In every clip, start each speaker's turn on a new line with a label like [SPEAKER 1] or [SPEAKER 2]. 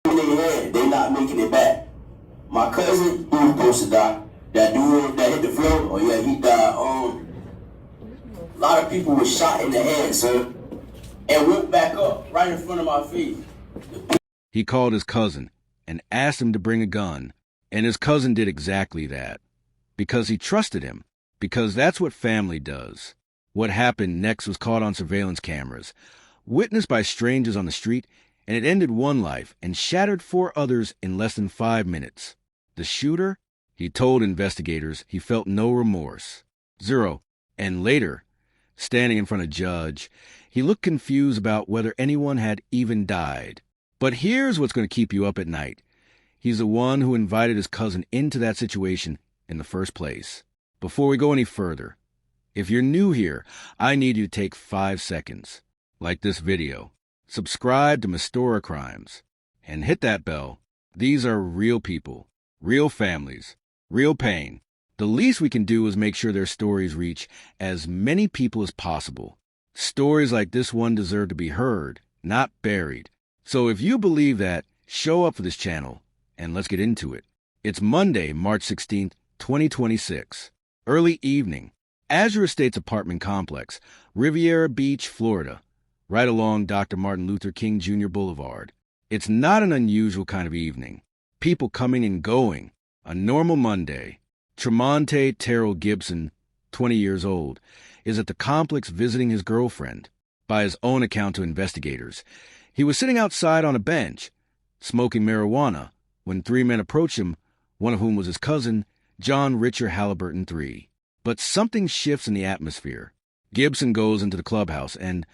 [SPEAKER 1] in their head, they not making it back. My cousin, who was supposed to die, that dude that hit the floor, oh yeah, he died. A lot of people were shot in the head, sir, and woke back up right in front of my face.
[SPEAKER 2] He called his cousin and asked him to bring a gun, and his cousin did exactly that. Because he trusted him, because that's what family does. What happened next was caught on surveillance cameras, witnessed by strangers on the street, and it ended one life and shattered 4 others in less than 5 minutes. The shooter? He told investigators he felt no remorse. Zero. And later, standing in front of a judge, he looked confused about whether anyone had even died. But here's what's going to keep you up at night. He's the one who invited his cousin into that situation in the first place. Before we go any further, if you're new here, I need you to take 5 seconds, like this video, subscribe to MYSTORA Crimes, and hit that bell. These are real people, real families, real pain. The least we can do is make sure their stories reach as many people as possible. Stories like this one deserve to be heard, not buried. So if you believe that, show up for this channel, and let's get into it. It's Monday, March 16th, 2026. Early evening. Azure Estates apartment complex, Riviera Beach, Florida, right along Dr. Martin Luther King Jr. Boulevard. It's not an unusual kind of evening. People coming and going. A normal Monday. Tramonte Gibson, 20 years old, is at the complex visiting his girlfriend. By his own account to investigators, he was sitting outside on a bench, smoking marijuana, when 3 men approached him, one of whom was his cousin, John Richard Halliburton III. But something shifts in the atmosphere. Gibson goes into the clubhouse and,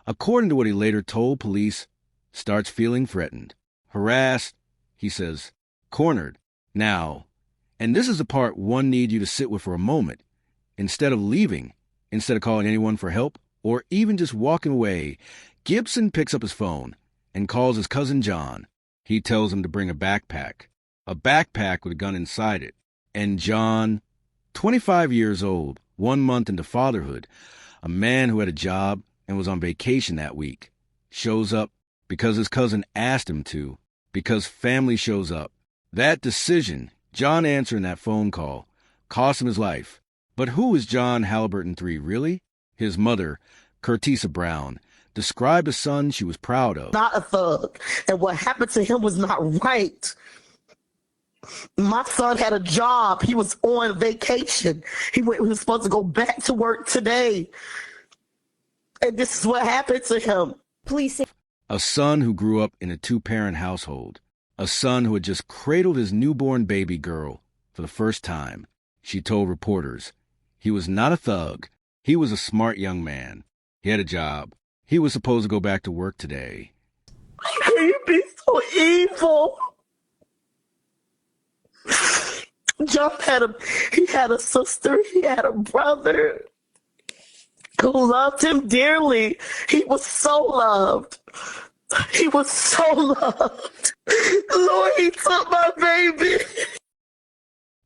[SPEAKER 2] according to what he later told police, starts feeling threatened. Harassed, he says, cornered. Now, and this is the part one need you to sit with for a moment. Instead of leaving, instead of calling anyone for help, or even just walking away, Gibson picks up his phone and calls his cousin John. He tells him to bring a backpack with a gun inside it. And John, 25 years old, 1 month into fatherhood, a man who had a job and was on vacation that week, shows up because his cousin asked him to, because family shows up. That decision, John answering that phone call, cost him his life. But who is John Halliburton III, really? His mother, Curtisa Brown, described a son she was proud of.
[SPEAKER 3] Not a thug, and what happened to him was not right. My son had a job. He was on vacation. He was supposed to go back to work today, and this is what happened to him.
[SPEAKER 4] Police.
[SPEAKER 2] A son who grew up in a 2-parent household. A son who had just cradled his newborn baby girl for the first time. She told reporters he was not a thug. He was a smart young man. He had a job. He was supposed to go back to work today.
[SPEAKER 3] How can you be so evil? John he had a sister, he had a brother who loved him dearly. He was so loved. He was so loved. Lord, he took my baby.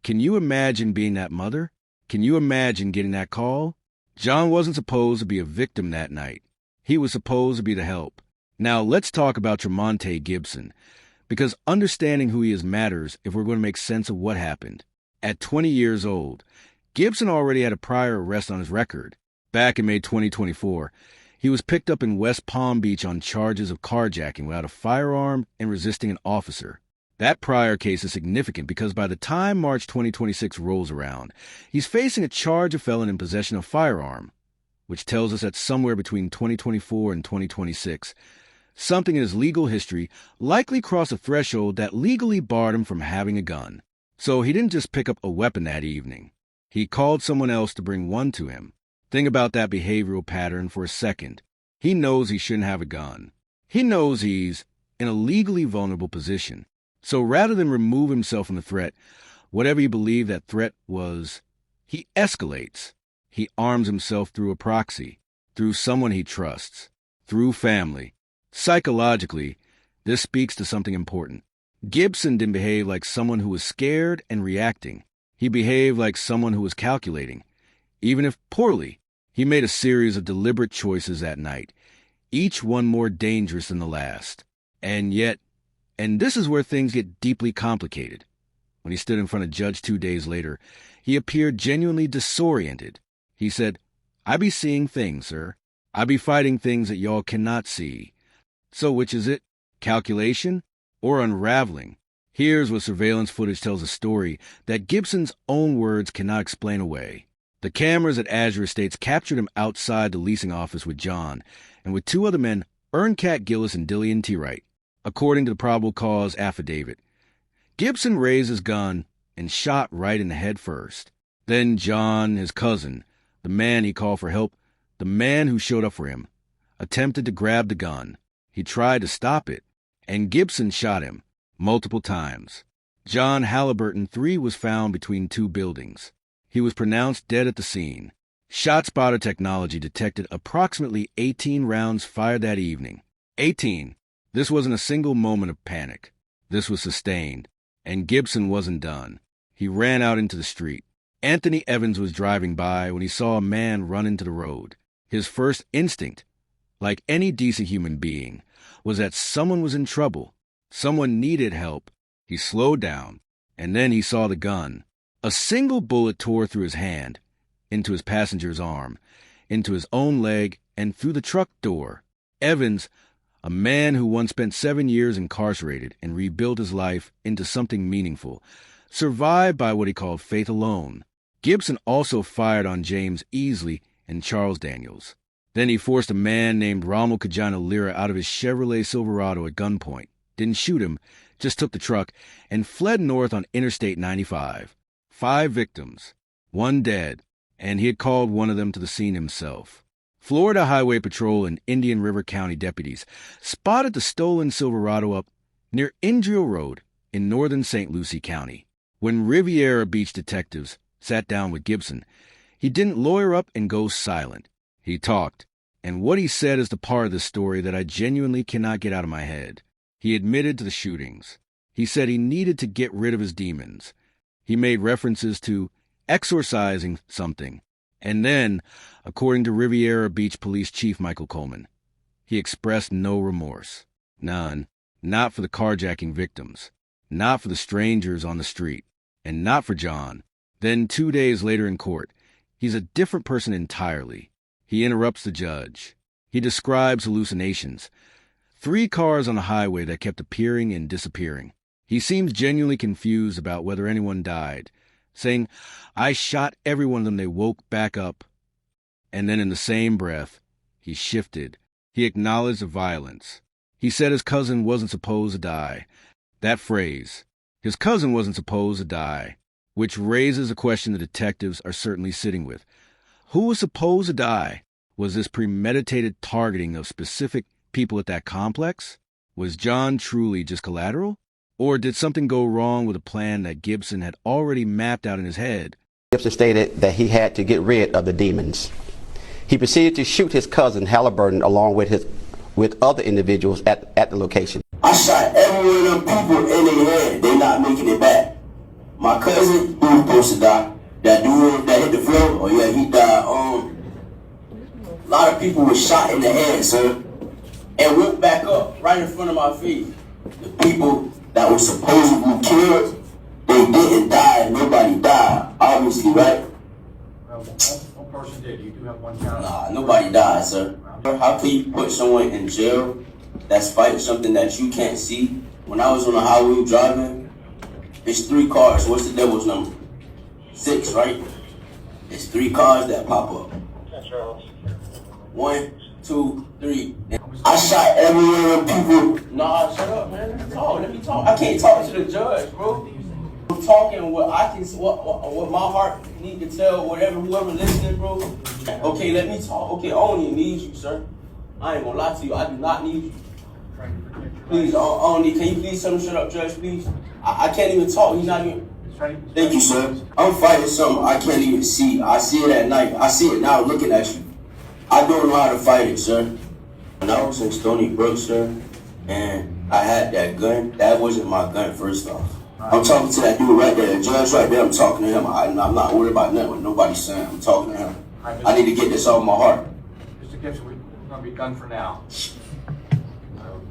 [SPEAKER 2] Can you imagine being that mother? Can you imagine getting that call? John wasn't supposed to be a victim that night. He was supposed to be the help. Now let's talk about Tramonte Gibson, because understanding who he is matters if we're going to make sense of what happened. At 20 years old, Gibson already had a prior arrest on his record. Back in May 2024, he was picked up in West Palm Beach on charges of carjacking without a firearm and resisting an officer. That prior case is significant because by the time March 2026 rolls around, he's facing a charge of felon in possession of firearm, which tells us that somewhere between 2024 and 2026, something in his legal history likely crossed a threshold that legally barred him from having a gun. So he didn't just pick up a weapon that evening. He called someone else to bring one to him. Think about that behavioral pattern for a second. He knows he shouldn't have a gun. He knows he's in a legally vulnerable position. So rather than remove himself from the threat, whatever he believed that threat was, he escalates. He arms himself through a proxy, through someone he trusts, through family. Psychologically, this speaks to something important. Gibson didn't behave like someone who was scared and reacting. He behaved like someone who was calculating. Even if poorly, he made a series of deliberate choices that night, each one more dangerous than the last. And yet, And this is where things get deeply complicated. When he stood in front of Judge 2 days later, he appeared genuinely disoriented. He said, "I be seeing things, sir. I be fighting things that y'all cannot see. So which is it? Calculation or unraveling?" Here's what surveillance footage tells a story that Gibson's own words cannot explain away. The cameras at Azure Estates captured him outside the leasing office with John and with two other men, Erncat Gillis and Dillian T. Wright. According to the probable cause affidavit, Gibson raised his gun and shot Wright in the head first. Then John, his cousin, the man he called for help, the man who showed up for him, attempted to grab the gun. He tried to stop it, and Gibson shot him multiple times. John Halliburton III was found between two buildings. He was pronounced dead at the scene. ShotSpotter technology detected approximately 18 rounds fired that evening. 18. This wasn't a single moment of panic. This was sustained, and Gibson wasn't done. He ran out into the street. Anthony Evans was driving by when he saw a man run into the road. His first instinct, like any decent human being, was that someone was in trouble. Someone needed help. He slowed down, and then he saw the gun. A single bullet tore through his hand, into his passenger's arm, into his own leg, and through the truck door. Evans, a man who once spent 7 years incarcerated and rebuilt his life into something meaningful, survived by what he called faith alone. Gibson also fired on James Easley and Charles Daniels. Then he forced a man named Rommel Kajana Lira out of his Chevrolet Silverado at gunpoint, didn't shoot him, just took the truck, and fled north on Interstate 95. 5 victims, 1 dead, and he had called one of them to the scene himself. Florida Highway Patrol and Indian River County deputies spotted the stolen Silverado up near Indrio Road in northern St. Lucie County. When Riviera Beach detectives sat down with Gibson, he didn't lawyer up and go silent. He talked, and what he said is the part of the story that I genuinely cannot get out of my head. He admitted to the shootings. He said he needed to get rid of his demons. He made references to exorcising something. And then, according to Riviera Beach Police Chief Michael Coleman, he expressed no remorse. None. Not for the carjacking victims. Not for the strangers on the street. And not for John. Then 2 days later in court, he's a different person entirely. He interrupts the judge. He describes hallucinations. 3 cars on the highway that kept appearing and disappearing. He seems genuinely confused about whether anyone died, saying, "I shot every one of them, they woke back up." And then in the same breath, he shifted. He acknowledged the violence. He said his cousin wasn't supposed to die. That phrase, his cousin wasn't supposed to die, which raises a question the detectives are certainly sitting with. Who was supposed to die? Was this premeditated targeting of specific people at that complex? Was John truly just collateral? Or did something go wrong with a plan that Gibson had already mapped out in his head?
[SPEAKER 4] Gibson stated that he had to get rid of the demons. He proceeded to shoot his cousin Halliburton along with other individuals at the location.
[SPEAKER 1] I shot every one of them people in their head. They not making it back. My cousin, who was supposed to die, that dude that hit the floor, oh yeah, he died. A lot of people were shot in the head, sir, and went back up right in front of my face. The people that were supposedly killed, they didn't die. Nobody died, obviously, right?
[SPEAKER 5] Well, one person did. You do have one count.
[SPEAKER 1] Nah, nobody died, sir. How can you put someone in jail that's fighting something that you can't see? When I was on the highway driving, it's 3 cars. What's the devil's number? 6, right? It's 3 cars that pop up. 1, 2, 3. I shot every one of them people. Nah, shut up, man. Let me talk. I can't talk to the judge, bro. I'm talking what I can, what my heart need to tell whoever listening, bro. Okay, let me talk. Okay, I don't even need you, sir. I ain't gonna lie to you. I do not need you. Please, I don't need. Can you please tell me shut up, judge, please? I can't even talk. He's not even. Thank you, sir. I'm fighting something I can't even see. I see it at night. I see it now looking at you. I don't know how to fight it, sir. When I was in Stony Brook, sir, and I had that gun, that wasn't my gun, first off. I'm talking to that dude right there, the judge right there, I'm talking to him. I'm not worried about nothing what nobody's saying. I'm talking to him. I need to get this off my heart.
[SPEAKER 5] Mr. Gibson, we're going to be done for now.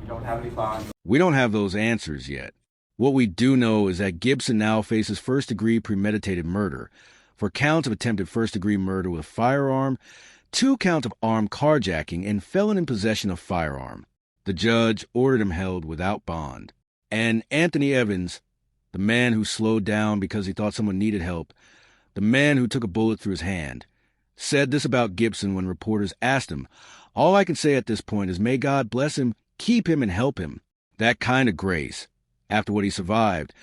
[SPEAKER 5] You don't have any bonds.
[SPEAKER 2] We don't have those answers yet. What we do know is that Gibson now faces first-degree premeditated murder for counts of attempted first-degree murder with a firearm, 2 counts of armed carjacking, and felon in possession of firearm. The judge ordered him held without bond. And Anthony Evans, the man who slowed down because he thought someone needed help, the man who took a bullet through his hand, said this about Gibson when reporters asked him, "All I can say at this point is may God bless him, keep him, and help him." That kind of grace, after what he survived,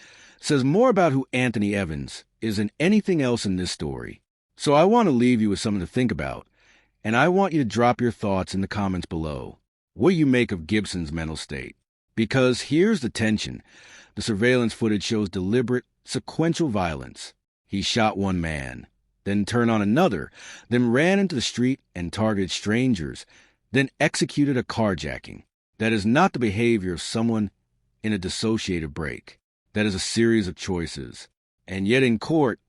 [SPEAKER 2] says more about who Anthony Evans is than anything else in this story. So I want to leave you with something to think about, and I want you to drop your thoughts in the comments below. What do you make of Gibson's mental state? Because here's the tension. The surveillance footage shows deliberate, sequential violence. He shot one man, then turned on another, then ran into the street and targeted strangers, then executed a carjacking. That is not the behavior of someone in a dissociative break. That is a series of choices. And yet in court,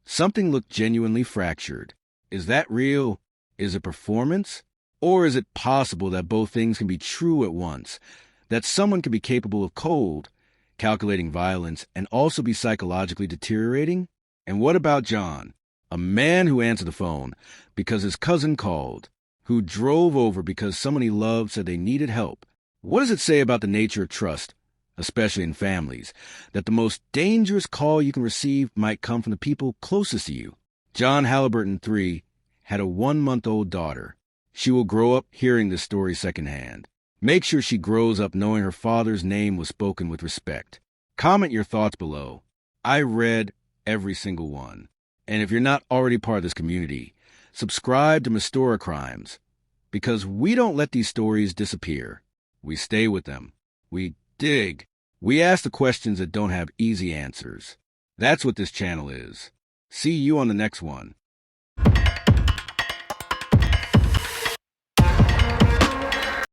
[SPEAKER 2] something looked genuinely fractured. Is that real? Is it performance? Or is it possible that both things can be true at once? That someone can be capable of cold, calculating violence, and also be psychologically deteriorating? And what about John, a man who answered the phone because his cousin called, who drove over because someone he loved said they needed help? What does it say about the nature of trust, especially in families, that the most dangerous call you can receive might come from the people closest to you? John Halliburton III had a 1-month-old daughter. She will grow up hearing this story secondhand. Make sure she grows up knowing her father's name was spoken with respect. Comment your thoughts below. I read every single one. And if you're not already part of this community, subscribe to MYSTORA Crimes, because we don't let these stories disappear. We stay with them. We dig. We ask the questions that don't have easy answers. That's what this channel is. See you on the next one.